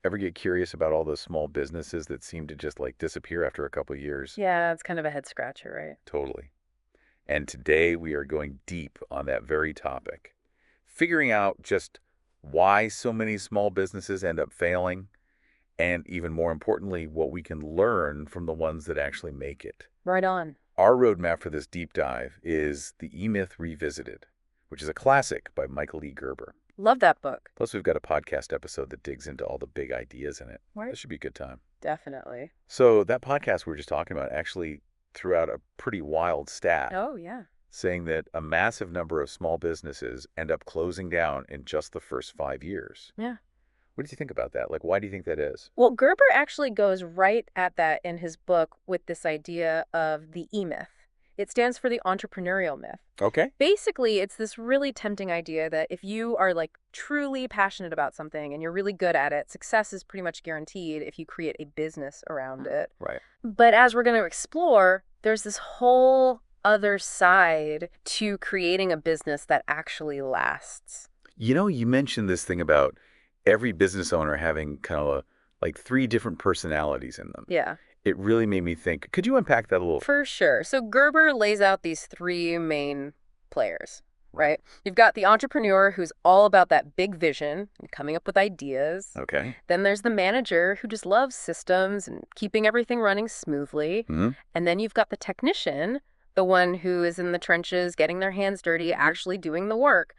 Ever get curious about all those small businesses that seem to just like disappear after a couple years? Yeah, it's kind of a head scratcher, right? Totally. And today we are going deep on that very topic, figuring out just why so many small businesses end up failing, and even more importantly, what we can learn from the ones that actually make it. Right on. Our roadmap for this deep dive is The E-Myth Revisited, which is a classic by Michael E. Gerber. Love that book. Plus, we've got a podcast episode that digs into all the big ideas in it. Right? This should be a good time. Definitely. So that podcast we were just talking about actually threw out a pretty wild stat Oh, yeah. saying that a massive number of small businesses end up closing down in just the first 5 years. Yeah. What do you think about that? Like, why do you think that is? Well, Gerber actually goes right at that in his book with this idea of the E-myth. It stands for the entrepreneurial myth. Okay. Basically, it's this really tempting idea that if you are like truly passionate about something and you're really good at it, success is pretty much guaranteed if you create a business around it. Right. But as we're going to explore, there's this whole other side to creating a business that actually lasts. You know, you mentioned this thing about every business owner having kind of like three different personalities in them. Yeah, It really made me think. Could you unpack that a little? for sure. So Gerber lays out these three main players, right? You've got the entrepreneur who's all about that big vision and coming up with ideas. Okay. Then there's the manager who just loves systems and keeping everything running smoothly. Hmm. And then you've got the technician, the one who is in the trenches, getting their hands dirty, actually doing the work.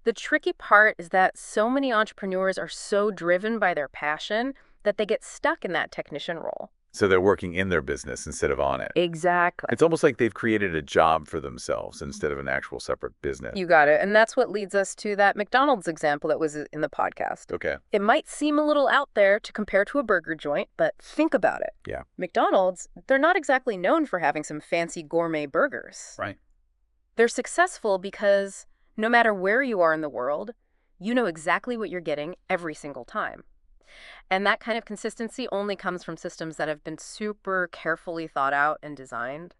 The tricky part is that so many entrepreneurs are so driven by their passion that they get stuck in that technician role. So they're working in their business instead of on it. Exactly. It's almost like they've created a job for themselves instead of an actual separate business. You got it. And that's what leads us to that McDonald's example that was in the podcast. Okay. It might seem a little out there to compare to a burger joint, but think about it. Yeah. McDonald's, they're not exactly known for having some fancy gourmet burgers. Right. They're successful because no matter where you are in the world, you know exactly what you're getting every single time. And that kind of consistency only comes from systems that have been super carefully thought out and designed.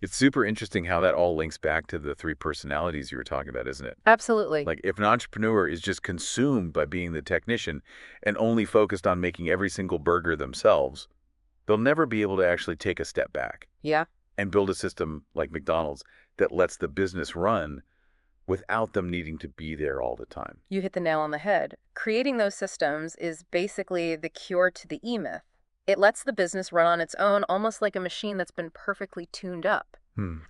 It's super interesting how that all links back to the three personalities you were talking about, isn't it? Absolutely. Like if an entrepreneur is just consumed by being the technician and only focused on making every single burger themselves, they'll never be able to actually take a step back Yeah. and build a system like McDonald's that lets the business run without them needing to be there all the time. You hit the nail on the head. Creating those systems is basically the cure to the E-myth. It lets the business run on its own, almost like a machine that's been perfectly tuned up.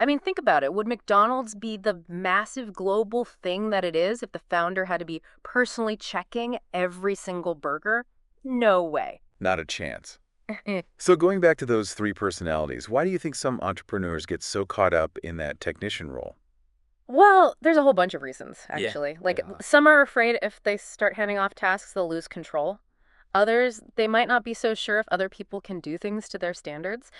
I mean, think about it. Would McDonald's be the massive global thing that it is if the founder had to be personally checking every single burger? No way. Not a chance. So going back to those three personalities, why do you think some entrepreneurs get so caught up in that technician role? Well, there's a whole bunch of reasons, Yeah. actually. Like, Yeah. some are afraid if they start handing off tasks, they'll lose control. Others, they might not be so sure if other people can do things to their standards.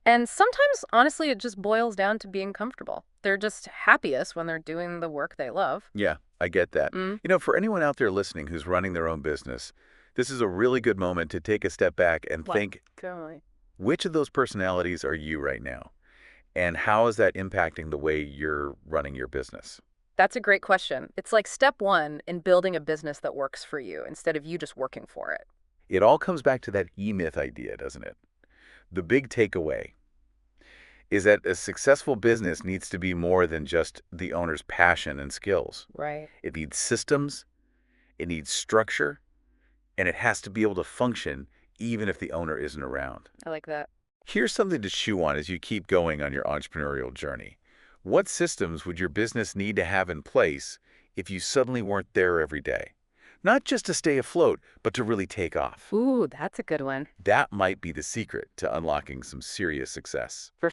And sometimes, honestly, it just boils down to being comfortable. They're just happiest when they're doing the work they love. Yeah, I get that. Mm, You know, for anyone out there listening who's running their own business, this is a really good moment to take a step back and think, totally. which of those personalities are you right now? And how is that impacting the way you're running your business? That's a great question. It's like step one in building a business that works for you instead of you just working for it. It all comes back to that E-myth idea, doesn't it? The big takeaway is that a successful business needs to be more than just the owner's passion and skills. Right. It needs systems, it needs structure, and it has to be able to function even if the owner isn't around. I like that. Here's something to chew on as you keep going on your entrepreneurial journey. What systems would your business need to have in place if you suddenly weren't there every day? Not just to stay afloat, but to really take off. Ooh, that's a good one. That might be the secret to unlocking some serious success. For